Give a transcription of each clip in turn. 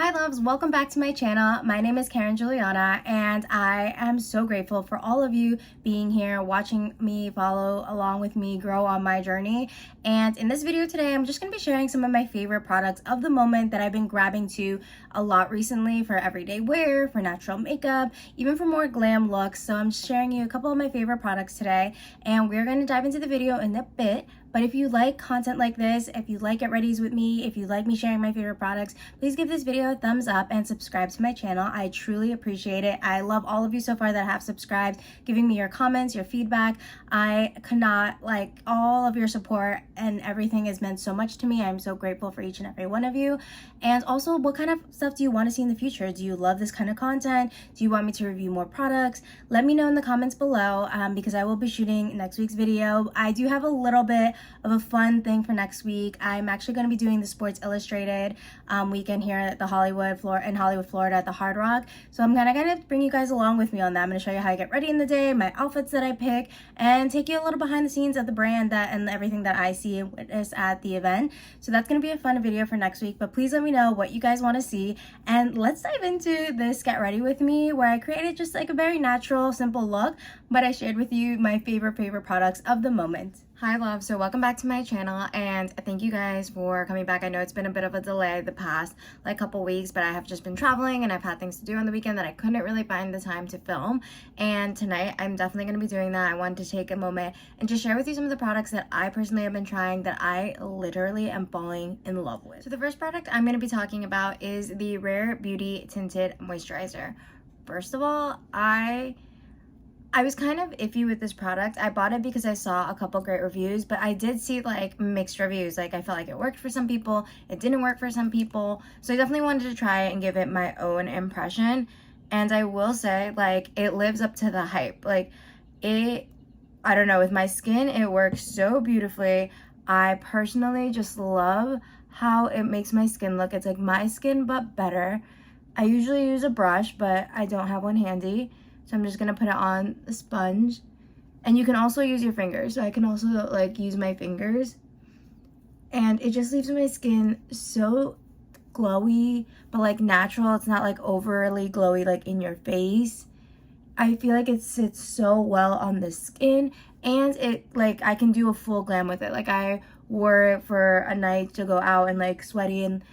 Hi loves, welcome back to my channel. My name is Karen Juliana and I am so grateful for all of you being here, watching me, follow along with me, grow on my journey. And in this video today, I'm just going to be sharing some of my favorite products of the moment that I've been grabbing to a lot recently for everyday wear, for natural makeup, even for more glam looks. So I'm just sharing you a couple of my favorite products today and we're going to dive into the video in a bit. But if you like content like this, if you like Get Readies with me, if you like me sharing my favorite products, please give this video a thumbs up and subscribe to my channel. I truly appreciate it. I love all of you so far that have subscribed, giving me your comments, your feedback. I cannot, like, all of your support and everything has meant so much to me. I'm so grateful for each and every one of you. And also, what kind of stuff do you want to see in the future? Do you love this kind of content? Do you want me to review more products? Let me know in the comments below because I will be shooting next week's video. I do have a little bit of a fun thing for next week. I'm actually going to be doing the Sports Illustrated weekend here at the Hollywood, Florida at the Hard Rock. So I'm gonna bring you guys along with me on that. I'm gonna show you how I get ready in the day, my outfits that I pick, and take you a little behind the scenes of the brand and everything that I see and witness at the event. So that's gonna be a fun video for next week, but please let me know what you guys want to see. And let's dive into this Get Ready With Me, where I created just like a very natural, simple look, but I shared with you my favorite products of the moment. Hi love, so welcome back to my channel and thank you guys for coming back. I know it's been a bit of a delay the past like couple weeks, but I have just been traveling and I've had things to do on the weekend that I couldn't really find the time to film. And tonight I'm definitely going to be doing that. I wanted to take a moment and just share with you some of the products that I personally have been trying that I literally am falling in love with. So the first product I'm going to be talking about is the Rare Beauty Tinted Moisturizer. First of all, I was kind of iffy with this product. I bought it because I saw a couple great reviews, but I did see like mixed reviews. Like I felt like it worked for some people, it didn't work for some people. So I definitely wanted to try it and give it my own impression. And I will say, like, it lives up to the hype. Like I don't know, with my skin, it works so beautifully. I personally just love how it makes my skin look. It's like my skin, but better. I usually use a brush, but I don't have one handy. So I'm just gonna put it on a sponge. And you can also use your fingers. So I can also like use my fingers. And it just leaves my skin so glowy, but like natural. It's not like overly glowy like in your face. I feel like it sits so well on the skin. And it, like, I can do a full glam with it. Like I wore it for a night to go out and like sweaty and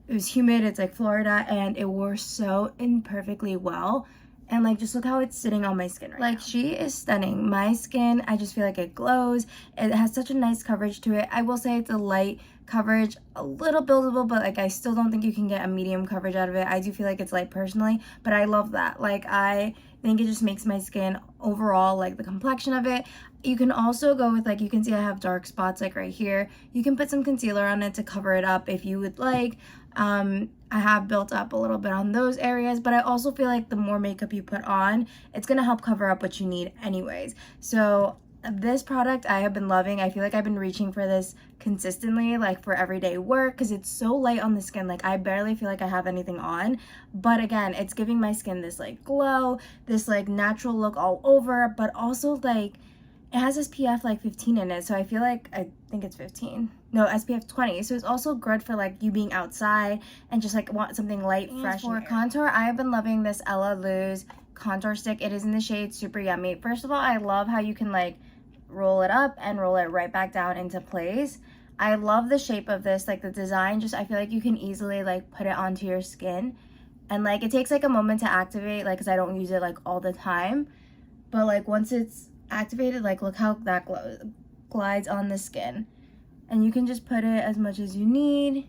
it was humid. It's like Florida and it wore so imperfectly well. And like, just look how it's sitting on my skin right now. Like, she is stunning. My skin, I just feel like it glows. It has such a nice coverage to it. I will say it's a light coverage, a little buildable, but like I still don't think you can get a medium coverage out of it. I do feel like it's light personally, but I love that. Like, I think it just makes my skin overall, like the complexion of it. You can also go with, like, you can see I have dark spots like right here. You can put some concealer on it to cover it up if you would like. I have built up a little bit on those areas, but I also feel like the more makeup you put on, it's gonna help cover up what you need anyways. So this product I have been loving. I feel like I've been reaching for this consistently, like for everyday work, because it's so light on the skin. Like I barely feel like I have anything on, but again, it's giving my skin this like glow, this like natural look all over, but also like it has SPF like 15 in it, so I feel like, I think it's 15. No, SPF 20. So it's also good for like you being outside and just like want something light, fresh. For contour, I have been loving this Ella Luz contour stick. It is in the shade Super Yummy. First of all, I love how you can like roll it up and roll it right back down into place. I love the shape of this, like the design, just I feel like you can easily like put it onto your skin. And like it takes like a moment to activate, like, because I don't use it like all the time. But like once it's activated, like look how that glides on the skin, and you can just put it as much as you need.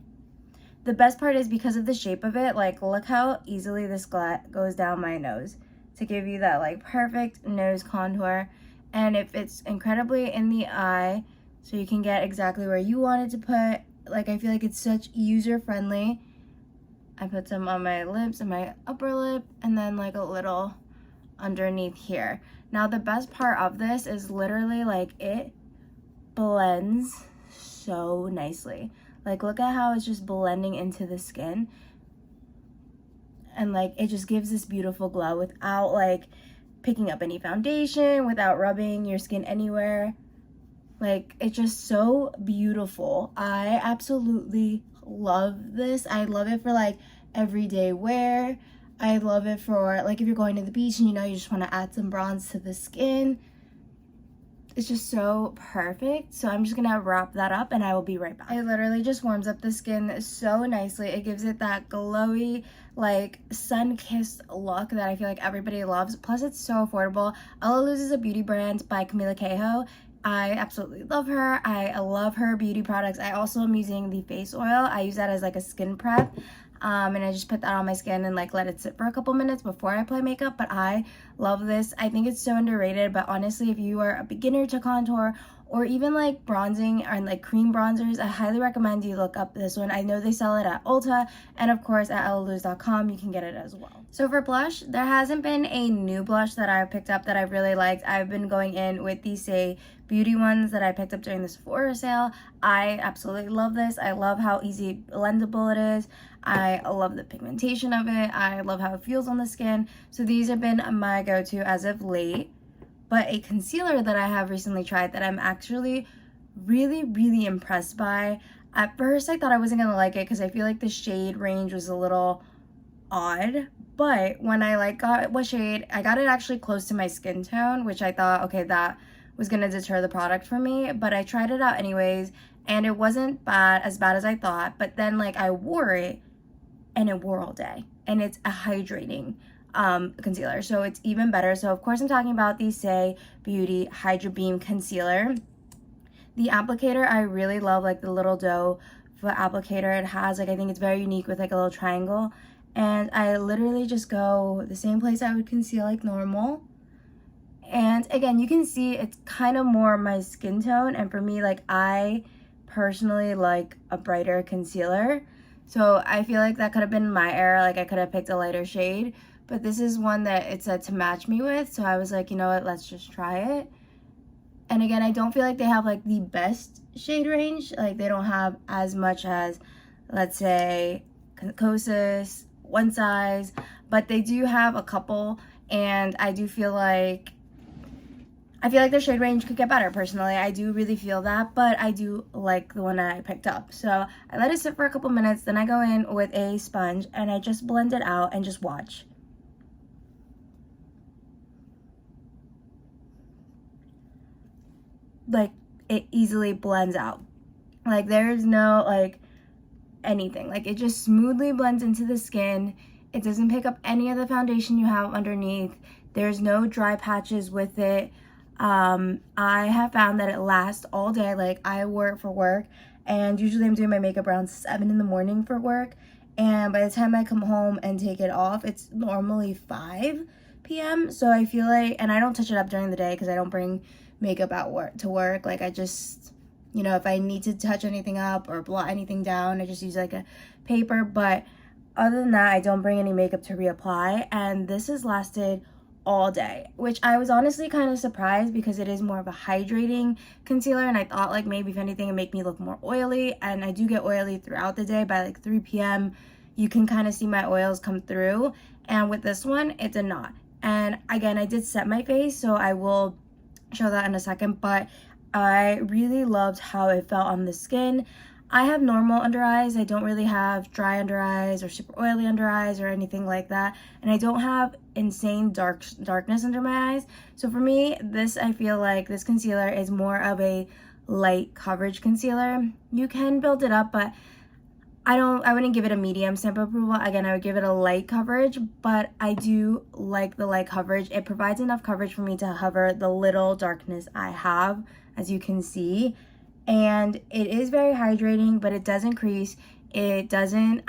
The best part is because of the shape of it, like look how easily this goes down my nose to give you that like perfect nose contour, and it fits incredibly in the eye, so you can get exactly where you want it to put. Like I feel like it's such user friendly. I put some on my lips and my upper lip, and then like a little underneath here. Now the best part of this is literally like it blends so nicely. Like look at how it's just blending into the skin, and like it just gives this beautiful glow without like picking up any foundation, without rubbing your skin anywhere. Like it's just so beautiful. I absolutely love this. I love it for like everyday wear. I love it for like if you're going to the beach and you just want to add some bronze to the skin. It's just so perfect. So I'm just gonna wrap that up and I will be right back. It literally just warms up the skin so nicely. It gives it that glowy, like sun-kissed look that I feel like everybody loves. Plus it's so affordable. Ella Luz is a beauty brand by Camila Cahoe. I absolutely love her. I love her beauty products. I also am using the face oil. I use that as like a skin prep. And I just put that on my skin and like let it sit for a couple minutes before I apply makeup. But I love this. I think it's so underrated, but honestly, if you are a beginner to contour or even like bronzing and like cream bronzers, I highly recommend you look up this one. I know they sell it at Ulta, and of course at ellaluz.com you can get it as well. So for blush, there hasn't been a new blush that I've picked up that I've really liked. I've been going in with these Say Beauty ones that I picked up during the Sephora sale. I absolutely love this. I love how easy blendable it is. I love the pigmentation of it. I love how it feels on the skin. So these have been my go-to as of late. But a concealer that I have recently tried that I'm actually really impressed by. At first I thought I wasn't gonna like it because I feel like the shade range was a little odd, but when I like got what shade, I got it actually close to my skin tone, which I thought, okay, that was gonna deter the product from me. But I tried it out anyways and it wasn't as bad as I thought. But then like I wore it and it wore all day, and it's a hydrating concealer, so it's even better. So of course I'm talking about the Say Beauty Hydra Beam Concealer. The applicator, I really love like the little doe foot applicator it has. Like I think it's very unique with like a little triangle, and I literally just go the same place I would conceal like normal. And again, you can see it's kind of more my skin tone, and for me, like I personally like a brighter concealer. So I feel like that could have been my error. Like I could have picked a lighter shade, but this is one that it said to match me with. So I was like, you know what, let's just try it. And again, I don't feel like they have like the best shade range. Like they don't have as much as, let's say, Kosas, One Size, but they do have a couple. And I do feel like their shade range could get better. Personally, I do really feel that, but I do like the one that I picked up. So I let it sit for a couple minutes, then I go in with a sponge and I just blend it out and just watch. Like it easily blends out. Like there's no like anything. Like it just smoothly blends into the skin. It doesn't pick up any of the foundation you have underneath. There's no dry patches with it. I have found that it lasts all day. Like I work for work, and usually I'm doing my makeup around 7 in the morning for work, and by the time I come home and take it off, it's normally 5 p.m. So I feel like, and I don't touch it up during the day because I don't bring makeup out to work. Like I just, if I need to touch anything up or blot anything down, I just use like a paper. But other than that, I don't bring any makeup to reapply, and this has lasted all day, which I was honestly kind of surprised because it is more of a hydrating concealer, and I thought like maybe if anything it'd make me look more oily, and I do get oily throughout the day. By like 3 p.m. you can kind of see my oils come through, and with this one it did not. And again, I did set my face, so I will show that in a second, but I really loved how it felt on the skin. I have normal under eyes. I don't really have dry under eyes or super oily under eyes or anything like that. And I don't have insane darkness under my eyes. So for me, I feel like this concealer is more of a light coverage concealer. You can build it up, but I wouldn't give it a medium stamp of approval. Again, I would give it a light coverage, but I do like the light coverage. It provides enough coverage for me to cover the little darkness I have, as you can see. And it is very hydrating, but it doesn't crease. It doesn't,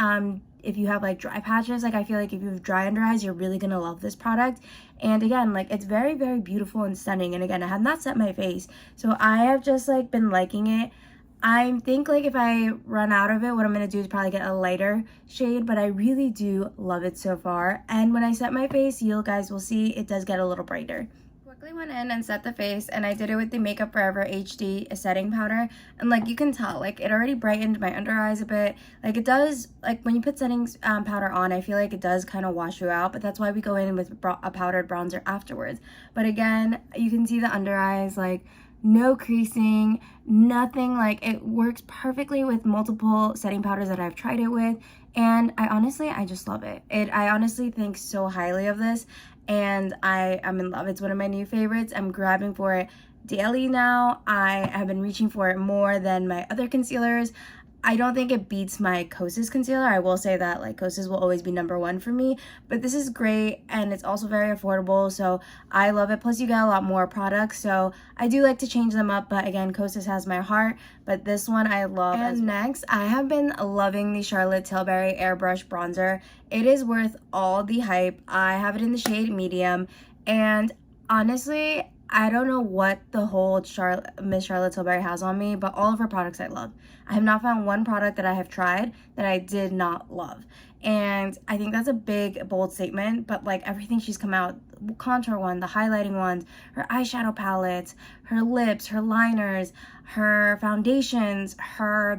if you have like dry patches, like I feel like if you have dry under eyes, you're really gonna love this product. And again, like it's very beautiful and stunning. And again, I have not set my face, so I have just like been liking it. I think like if I run out of it, what I'm gonna do is probably get a lighter shade, but I really do love it so far. And when I set my face, you guys will see it does get a little brighter. Quickly went in and set the face, and I did it with the Makeup Forever HD setting powder, and like you can tell, like it already brightened my under eyes a bit. Like it does, like when you put setting powder on, I feel like it does kind of wash you out, but that's why we go in with a powdered bronzer afterwards. But again, you can see the under eyes, like no creasing, nothing. Like it works perfectly with multiple setting powders that I've tried it with, And I just love it. I honestly think so highly of this, and I am in love. It's one of my new favorites. I'm grabbing for it daily now. I have been reaching for it more than my other concealers. I don't think it beats my Kosas concealer. I will say that like Kosas will always be number one for me, but this is great and it's also very affordable, so I love it. Plus you get a lot more products, so I do like to change them up, but again, Kosas has my heart, but this one I love. And next, I have been loving the Charlotte Tilbury Airbrush Bronzer. It is worth all the hype. I have it in the shade medium, and honestly, I don't know what the whole Miss Charlotte Tilbury has on me, but all of her products I love. I have not found one product that I have tried that I did not love. And I think that's a big, bold statement, but like everything she's come out, the contour one, the highlighting ones, her eyeshadow palettes, her lips, her liners, her foundations, I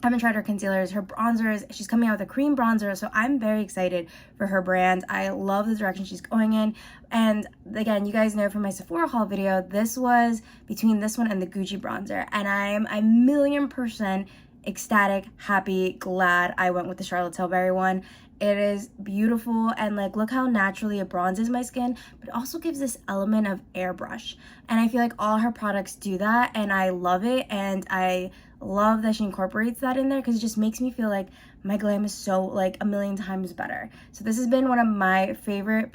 haven't tried her concealers, her bronzers. She's coming out with a cream bronzer, so I'm very excited for her brand. I love the direction she's going in. And again, you guys know from my Sephora haul video, this was between this one and the Gucci bronzer. And I'm a million% ecstatic, happy, glad I went with the Charlotte Tilbury one. It is beautiful, and like look how naturally it bronzes my skin, but also gives this element of airbrush. And I feel like all her products do that, and I love it, and I love that she incorporates that in there because it just makes me feel like my glam is so like a million times better. So this has been one of my favorite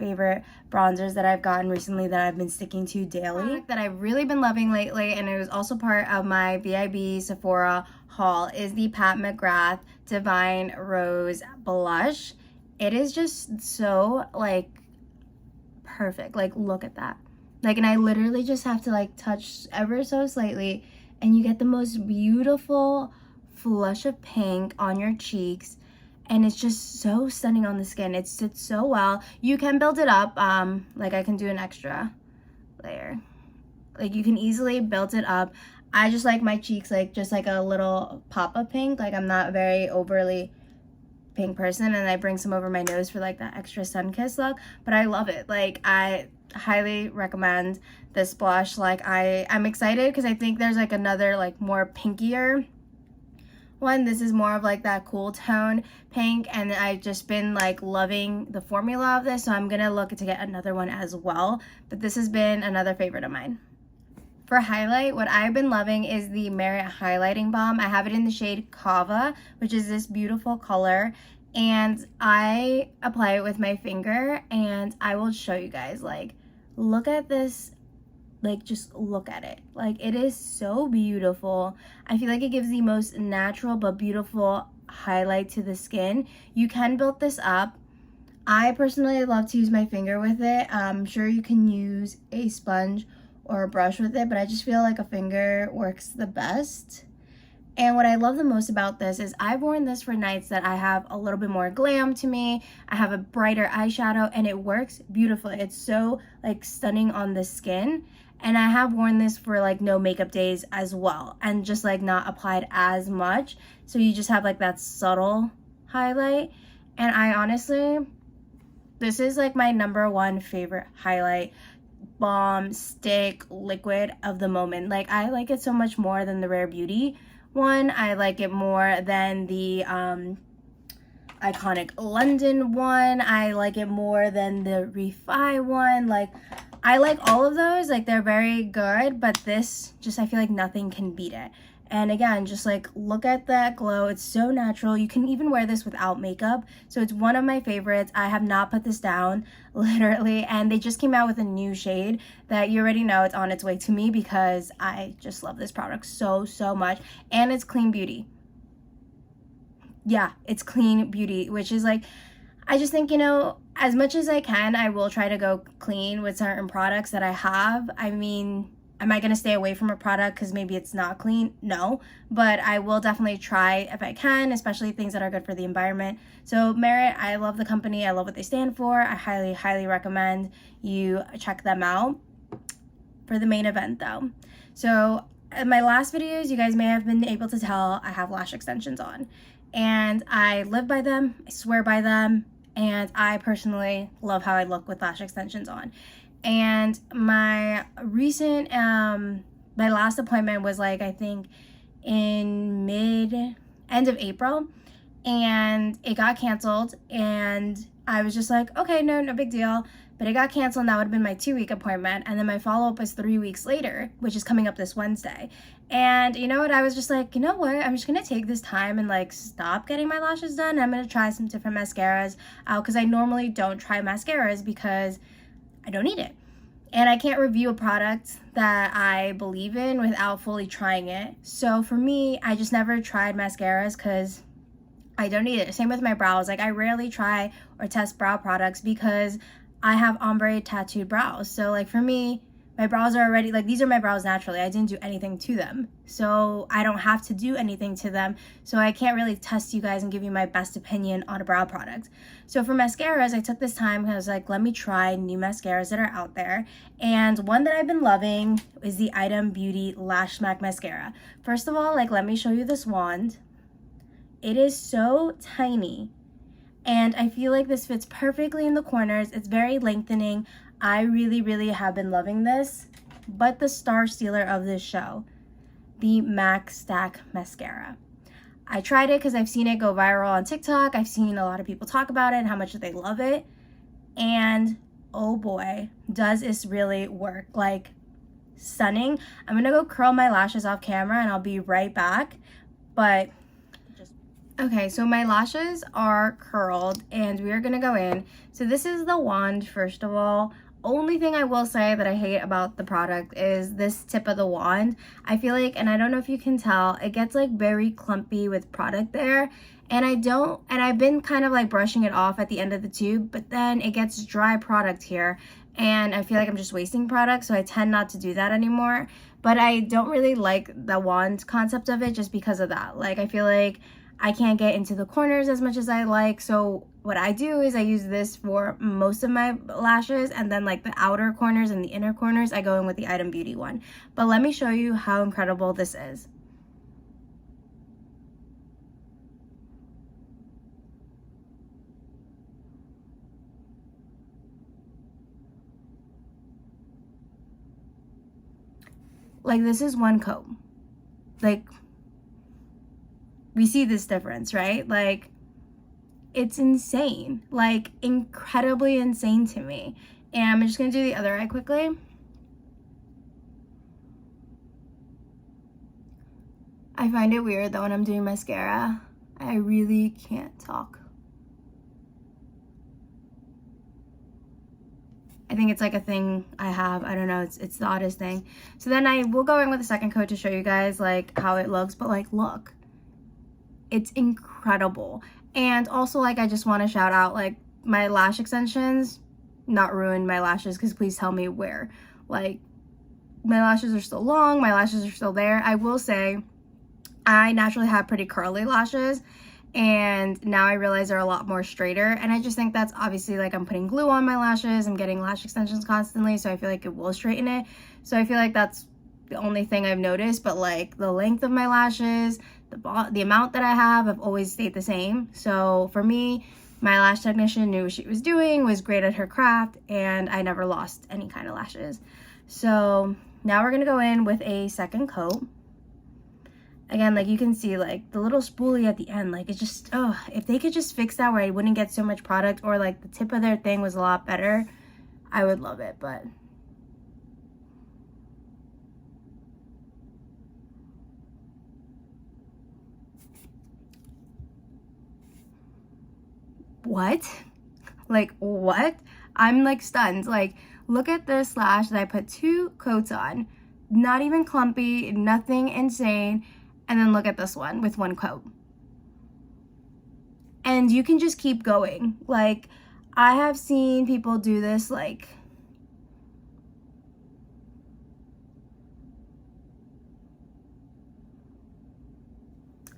bronzers that I've gotten recently that I've been sticking to daily, that I've really been loving lately, and it was also part of my VIB Sephora haul, is the Pat McGrath Divine Rose Blush. It is just so like perfect. Like look at that. Like, and I literally just have to like touch ever so slightly and you get the most beautiful flush of pink on your cheeks, and it's just so stunning on the skin. It sits so well. You can build it up, like I can do an extra layer. Like you can easily build it up. I just like my cheeks like just like a little pop of pink. Like I'm not a very overly pink person, and I bring some over my nose for like that extra sun-kissed look, but I love it. Like I highly recommend this blush. Like I'm excited because I think there's like another like more pinkier one. This is more of like that cool tone pink, and I've just been like loving the formula of this, so I'm gonna look to get another one as well. But this has been another favorite of mine. For highlight, what I've been loving is the Merit Highlighting Balm. I have it in the shade Kava, which is this beautiful color, and I apply it with my finger, and I will show you guys. Like look at this, like just look at it. Like it is so beautiful. I feel like it gives the most natural but beautiful highlight to the skin. You can build this up. I personally love to use my finger with it. I'm sure you can use a sponge or a brush with it, but I just feel like a finger works the best. And what I love the most about this is I've worn this for nights that I have a little bit more glam to me. I have a brighter eyeshadow, and it works beautifully. It's so like stunning on the skin. And I have worn this for like no makeup days as well, and just like not applied as much. So you just have like that subtle highlight. And I honestly, this is like my #1 favorite highlight balm stick liquid of the moment. Like I like it so much more than the Rare Beauty one. I like it more than the Iconic London one. I like it more than the Refi one. Like I like all of those. Like they're very good, but this just, I feel like nothing can beat it. And again, just like look at that glow. It's so natural. You can even wear this without makeup. So it's one of my favorites. I have not put this down, literally. And they just came out with a new shade that you already know it's on its way to me because I just love this product so much. And it's clean beauty. Yeah, it's clean beauty, which is like, I just think, you know, as much as I can, I will try to go clean with certain products that I have. I mean, am I going to stay away from a product because maybe it's not clean? No, but I will definitely try if I can, especially things that are good for the environment. So Merit, I love the company. I love what they stand for. I highly recommend you check them out. For the main event though. So in my last videos, you guys may have been able to tell I have lash extensions on. And I live by them, I swear by them, and I personally love how I look with lash extensions on. And my recent, my last appointment was like, I think in end of April, and it got canceled, and I was just like, okay, no big deal. But it got canceled, and that would have been my 2-week appointment, and then my follow-up was 3 weeks later, which is coming up this Wednesday. And you know what, I was just like, you know what, I'm just gonna take this time and like stop getting my lashes done. I'm gonna try some different mascaras out, because I normally don't try mascaras because I don't need it. And I can't review a product that I believe in without fully trying it. So for me, I just never tried mascaras because I don't need it. Same with my brows. Like, I rarely try or test brow products because I have ombre tattooed brows. So like for me, my brows are already, like, these are my brows naturally. I didn't do anything to them. So I don't have to do anything to them. So I can't really test you guys and give you my best opinion on a brow product. So for mascaras, I took this time because I was like, let me try new mascaras that are out there. And one that I've been loving is the Item Beauty Lash Smack Mascara. First of all, like, let me show you this wand. It is so tiny, and I feel like this fits perfectly in the corners. It's very lengthening. I really have been loving this. But the star stealer of this show, the MAC Stack Mascara. I tried it because I've seen it go viral on TikTok. I've seen a lot of people talk about it and how much they love it. And oh boy, does this really work. Like, stunning. I'm gonna go curl my lashes off camera and I'll be right back. But okay, so my lashes are curled and we are gonna go in. So this is the wand, first of all. Only thing I will say that I hate about the product is this tip of the wand. I feel like, and I don't know if you can tell, it gets like very clumpy with product there. And I've been kind of like brushing it off at the end of the tube, but then it gets dry product here. And I feel like I'm just wasting product, so I tend not to do that anymore. But I don't really like the wand concept of it just because of that. Like, I feel like I can't get into the corners as much as I like. So what I do is I use this for most of my lashes, and then like the outer corners and the inner corners, I go in with the Item Beauty one. But let me show you how incredible this is. Like, this is one coat. Like, we see this difference, right? Like, it's insane, like incredibly insane to me. And I'm just gonna do the other eye quickly. I find it weird that when I'm doing mascara, I really can't talk. I think it's like a thing I have. I don't know, it's the oddest thing. So then I will go in with a second coat to show you guys like how it looks, but like, look, it's incredible. And also, like, I just want to shout out, like, my lash extensions not ruin my lashes, because please tell me where. Like, my lashes are still long, my lashes are still there. I will say I naturally have pretty curly lashes, and now I realize they're a lot more straighter, and I just think that's obviously, like, I'm putting glue on my lashes, I'm getting lash extensions constantly, so I feel like it will straighten it. So I feel like that's the only thing I've noticed. But like, the length of my lashes, the amount that I have always stayed the same. So for me, my lash technician knew what she was doing, was great at her craft, and I never lost any kind of lashes. So now we're gonna go in with a second coat. Again, like, you can see like the little spoolie at the end, like, it's just, oh, if they could just fix that where I wouldn't get so much product, or like the tip of their thing was a lot better, I would love it. But what? Like, what? I'm like stunned. Like, look at this lash that I put 2 coats on, not even clumpy, nothing insane. And then look at this one with 1 coat. And you can just keep going. Like, I have seen people do this, like,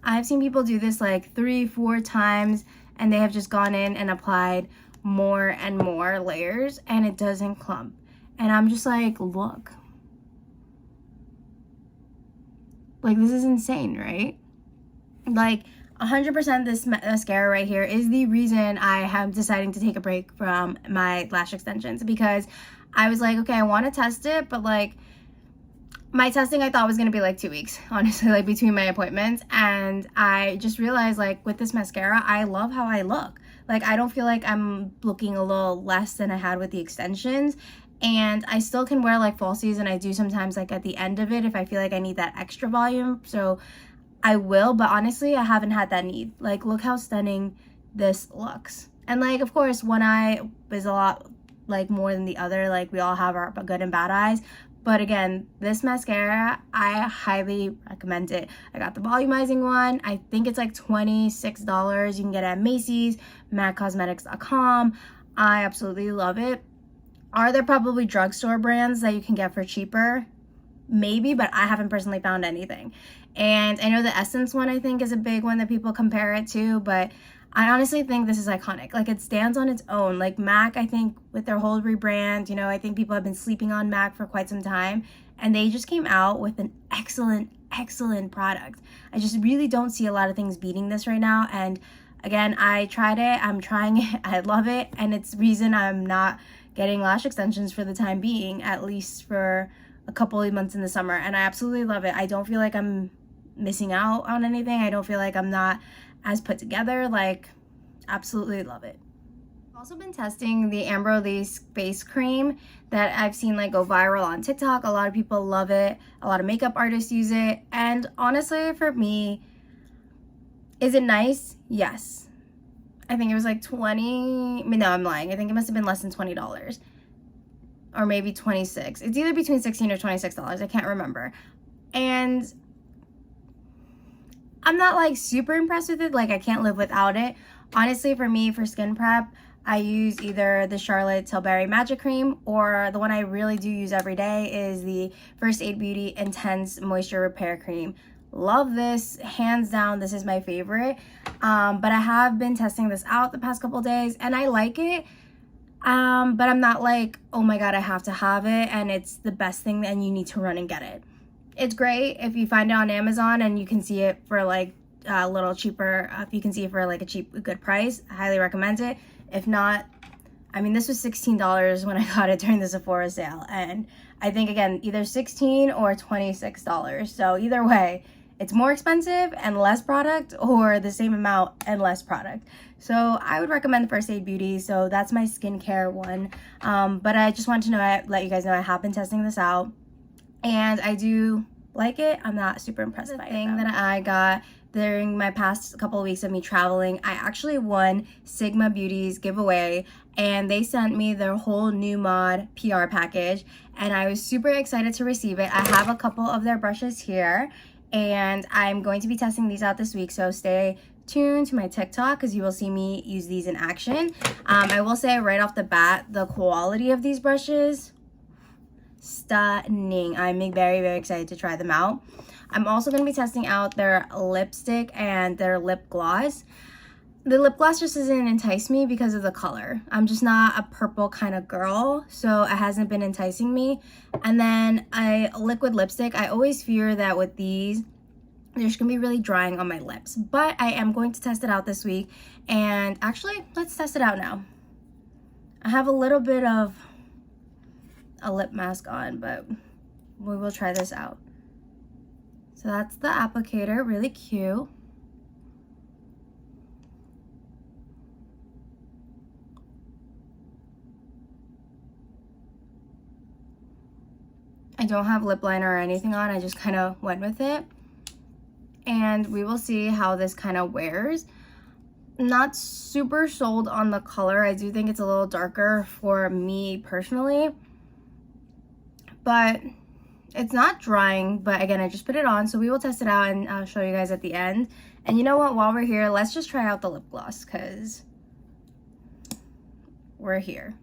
I've seen people do this like 3-4 times, and they have just gone in and applied more and more layers, and it doesn't clump. And I'm just like, look. Like, this is insane, right? Like, 100% this mascara right here is the reason I am deciding to take a break from my lash extensions, because I was like, okay, I want to test it, but like, my testing I thought was gonna be like 2 weeks, honestly, like between my appointments. And I just realized, like, with this mascara, I love how I look. Like, I don't feel like I'm looking a little less than I had with the extensions. And I still can wear like falsies, and I do sometimes like at the end of it if I feel like I need that extra volume. So I will, but honestly, I haven't had that need. Like, look how stunning this looks. And like, of course, one eye is a lot like more than the other. Like, we all have our good and bad eyes. But again, this mascara, I highly recommend it. I got the volumizing one. I think it's like $26. You can get it at Macy's, MACCosmetics.com. I absolutely love it. Are there probably drugstore brands that you can get for cheaper? Maybe, but I haven't personally found anything. And I know the Essence one, I think, is a big one that people compare it to, but I honestly think this is iconic. Like, it stands on its own. Like, MAC, I think, with their whole rebrand, you know, I think people have been sleeping on MAC for quite some time, and they just came out with an excellent product. I just really don't see a lot of things beating this right now. And again, I tried it, I'm trying it, I love it, and it's the reason I'm not getting lash extensions for the time being, at least for a couple of months in the summer. And I absolutely love it. I don't feel like I'm missing out on anything. I don't feel like I'm not as put together. Like, absolutely love it. I've also been testing the Amber Elise face cream that I've seen like go viral on TikTok. A lot of people love it. A lot of makeup artists use it. And honestly, for me, is it nice? Yes. I think it was like no, I'm lying. I think it must have been less than $20 or maybe 26. It's either between $16 or $26. I can't remember. And I'm not like super impressed with it. Like, I can't live without it. Honestly, for me, for skin prep, I use either the Charlotte Tilbury Magic Cream, or the one I really do use every day is the First Aid Beauty Intense Moisture Repair Cream. Love this, hands down. This is my favorite. But I have been testing this out the past couple days, and I like it. But I'm not like, oh my god, I have to have it and it's the best thing and you need to run and get it. It's great if you find it on Amazon and you can see it for like a little cheaper. If you can see it for like a good price, I highly recommend it. If not, I mean, this was $16 when I got it during the Sephora sale, and I think, again, either $16 or $26. So either way, it's more expensive and less product, or the same amount and less product. So I would recommend First Aid Beauty. So that's my skincare one. But I just wanted to let you guys know I have been testing this out, and I do like it. I'm not super impressed by it. The thing that I got during my past couple of weeks of me traveling, I actually won Sigma Beauty's giveaway, and they sent me their whole new mod PR package, and I was super excited to receive it. I have a couple of their brushes here, and I'm going to be testing these out this week, so stay tuned to my TikTok because you will see me use these in action. I will say right off the bat, the quality of these brushes, stunning. I'm very excited to try them out. I'm also going to be testing out their lipstick and their lip gloss. The lip gloss just doesn't entice me because of the color. I'm just not a purple kind of girl, so it hasn't been enticing me. And then a liquid lipstick, I always fear that with these, they're just going to be really drying on my lips. But I am going to test it out this week. And actually, let's test it out now. I have a little bit of a lip mask on, but we will try this out. So that's the applicator, really cute. I don't have lip liner or anything on, I just kind of went with it. And we will see how this kind of wears. Not super sold on the color. I do think it's a little darker for me personally. But it's not drying, but again, I just put it on, so we will test it out and I'll show you guys at the end. And you know what, while we're here, let's just try out the lip gloss because we're here.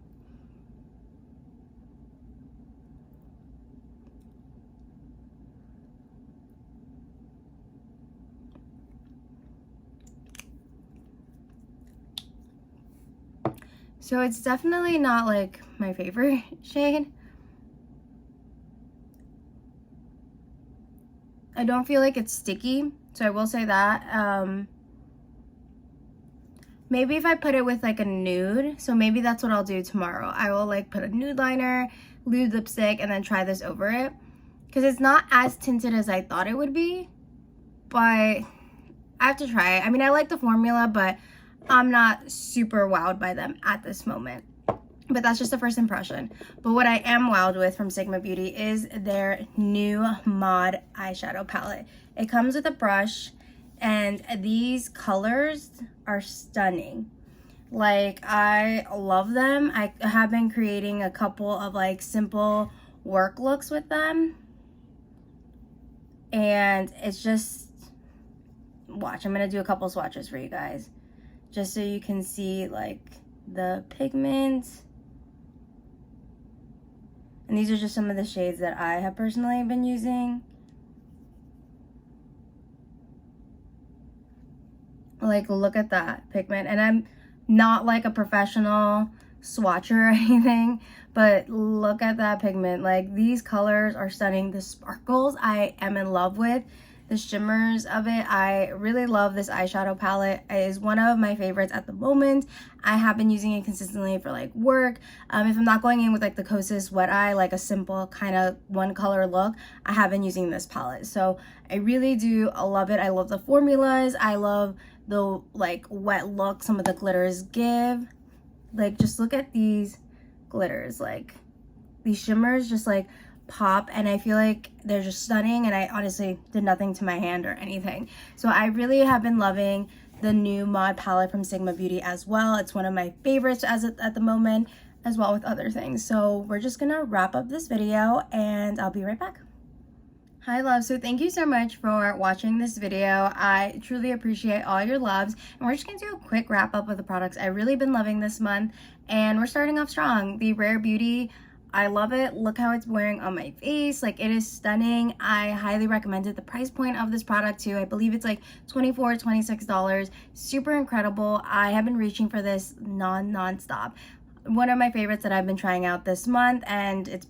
So it's definitely not like my favorite shade. I don't feel like it's sticky, so I will say that. Maybe if I put it with like a nude, so maybe that's what I'll do tomorrow. I will like put a nude liner, nude lipstick, and then try this over it. because it's not as tinted as I thought it would be, but I have to try it. I mean, I like the formula, but I'm not super wowed by them at this moment. But that's just a first impression. But what I am wowed with from Sigma Beauty is their new Mod eyeshadow palette. It comes with a brush, and these colors are stunning. Like, I love them. I have been creating a couple of like simple work looks with them. And it's just, watch, I'm gonna do a couple swatches for you guys, just so you can see like the pigment. And these are just some of the shades that I have personally been using. Like, look at that pigment. And I'm not like a professional swatcher or anything, but look at that pigment. Like, these colors are stunning. The sparkles I am in love with. The shimmers of it, I really love this eyeshadow palette. It is one of my favorites at the moment. I have been using it consistently for like work. If I'm not going in with like the Kosas Wet Eye, like a simple kind of one color look, I have been using this palette. So I really do love it. I love the formulas. I love the like wet look some of the glitters give. Like, just look at these glitters. Like, these shimmers just like pop, and I feel like they're just stunning, and I honestly did nothing to my hand or anything. So I really have been loving the new Mod palette from Sigma Beauty as well. It's one of my favorites at the moment, as well with other things. So we're just gonna wrap up this video, and I'll be right back. Hi love, so thank you so much for watching this video. I truly appreciate all your loves, and we're just gonna do a quick wrap up of the products I've really been loving this month, and we're starting off strong. The Rare Beauty, I love it. Look how it's wearing on my face. Like, it is stunning. I highly recommend it. The price point of this product too, I believe it's like $24, $26. Super incredible. I have been reaching for this non-stop. One of my favorites that I've been trying out this month, and it's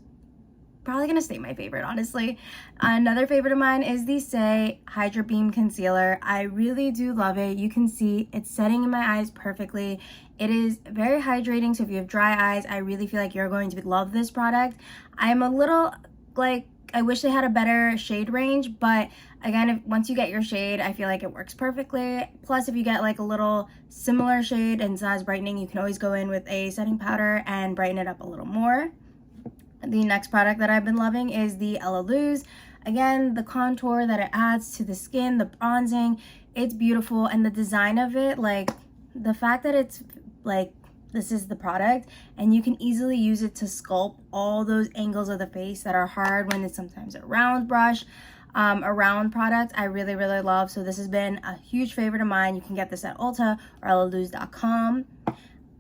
probably gonna stay my favorite, honestly. Another favorite of mine is the Say Hydra Beam Concealer. I really do love it. You can see it's setting in my eyes perfectly. It is very hydrating, so if you have dry eyes, I really feel like you're going to love this product. I'm a little like, I wish they had a better shade range, but again, once you get your shade, I feel like it works perfectly. Plus, if you get like a little similar shade and it's not as brightening, you can always go in with a setting powder and brighten it up a little more. The next product that I've been loving is the Ella Luz. Again, the contour that it adds to the skin, the bronzing, it's beautiful. And the design of it, like the fact that it's like, this is the product and you can easily use it to sculpt all those angles of the face that are hard when it's sometimes a round brush, a round product, I really love. So this has been a huge favorite of mine. You can get this at Ulta or ellaluz.com.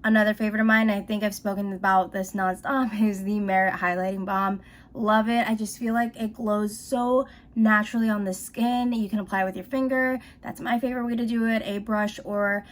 Another favorite of mine, I think I've spoken about this nonstop, is the Merit Highlighting Balm. Love it. I just feel like it glows so naturally on the skin. You can apply it with your finger. That's my favorite way to do it. A brush, or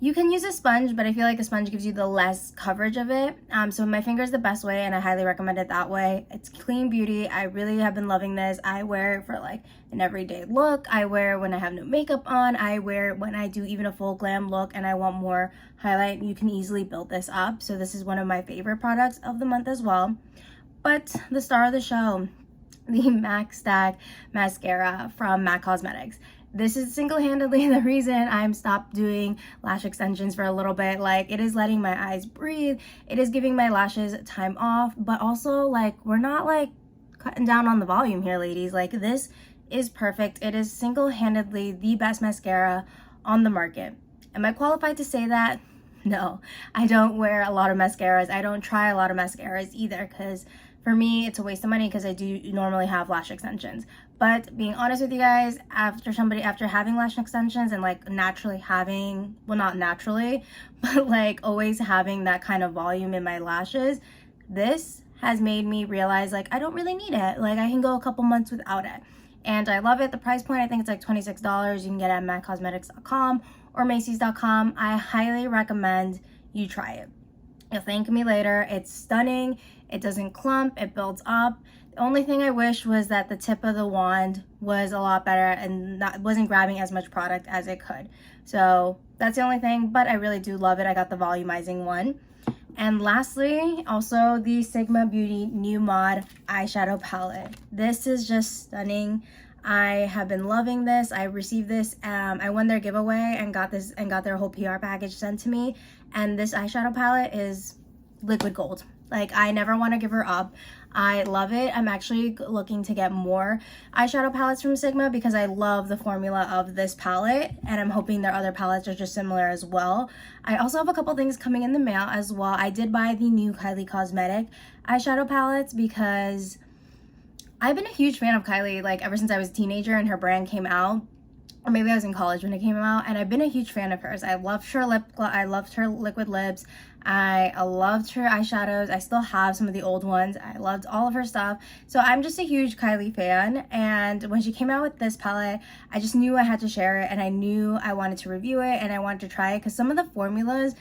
you can use a sponge, but I feel like a sponge gives you the less coverage of it. So my finger is the best way, and I highly recommend it that way. It's clean beauty. I really have been loving this. I wear it for like an everyday look. I wear it when I have no makeup on. I wear it when I do even a full glam look and I want more highlight. You can easily build this up. So this is one of my favorite products of the month as well. But the star of the show, the MAC Stack Mascara from MAC Cosmetics. This is single-handedly the reason I'm stopped doing lash extensions for a little bit. Like, it is letting my eyes breathe. It is giving my lashes time off, but also like, we're not like cutting down on the volume here, ladies. Like, this is perfect. It is single-handedly the best mascara on the market. Am I qualified to say that? No, I don't wear a lot of mascaras. I don't try a lot of mascaras either, because for me, it's a waste of money because I do normally have lash extensions. But being honest with you guys, after having lash extensions and like naturally having, well, not naturally, but like always having that kind of volume in my lashes, this has made me realize like I don't really need it. Like, I can go a couple months without it. And I love it. The price point, I think it's like $26. You can get it at maccosmetics.com or Macy's.com. I highly recommend you try it. You'll thank me later. It's stunning. It doesn't clump. It builds up. The only thing I wish was that the tip of the wand was a lot better and wasn't grabbing as much product as it could. So that's the only thing, but I really do love it. I got the volumizing one. And lastly, also the Sigma Beauty New Mod eyeshadow palette. This is just stunning. I have been loving this. I received this, I won their giveaway and got their whole PR package sent to me. And this eyeshadow palette is liquid gold. Like, I never want to give her up. I love it. I'm actually looking to get more eyeshadow palettes from Sigma because I love the formula of this palette, and I'm hoping their other palettes are just similar as well. I also have a couple things coming in the mail as well. I did buy the new Kylie Cosmetic eyeshadow palettes because I've been a huge fan of Kylie, like, ever since I was a teenager and her brand came out. Or maybe I was in college when it came out, and I've been a huge fan of hers. I loved her lip gloss. I loved her liquid lips. I loved her eyeshadows. I still have some of the old ones. I loved all of her stuff. So I'm just a huge Kylie fan, and when she came out with this palette, I just knew I had to share it, and I knew I wanted to review it, and I wanted to try it because some of the formulas,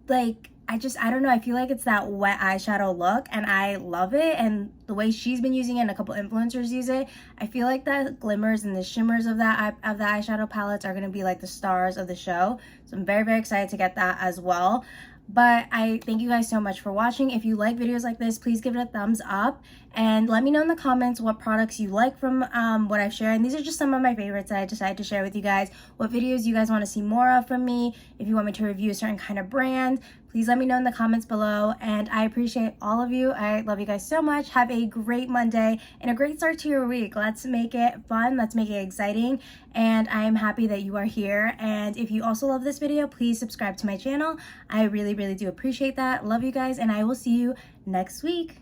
like, I don't know, I feel like it's that wet eyeshadow look, and I love it. And the way she's been using it and a couple influencers use it, I feel like the glimmers and the shimmers of the eyeshadow palettes are going to be like the stars of the show. So I'm very, very excited to get that as well. But I thank you guys so much for watching. If you like videos like this, please give it a thumbs up and let me know in the comments what products you like from what I've shared. And these are just some of my favorites that I decided to share with you guys. What videos you guys want to see more of from me. If you want me to review a certain kind of brand, please let me know in the comments below. And I appreciate all of you. I love you guys so much. Have a great Monday and a great start to your week. Let's make it fun. Let's make it exciting. And I am happy that you are here. And if you also love this video, please subscribe to my channel. I really, really do appreciate that. Love you guys, and I will see you next week.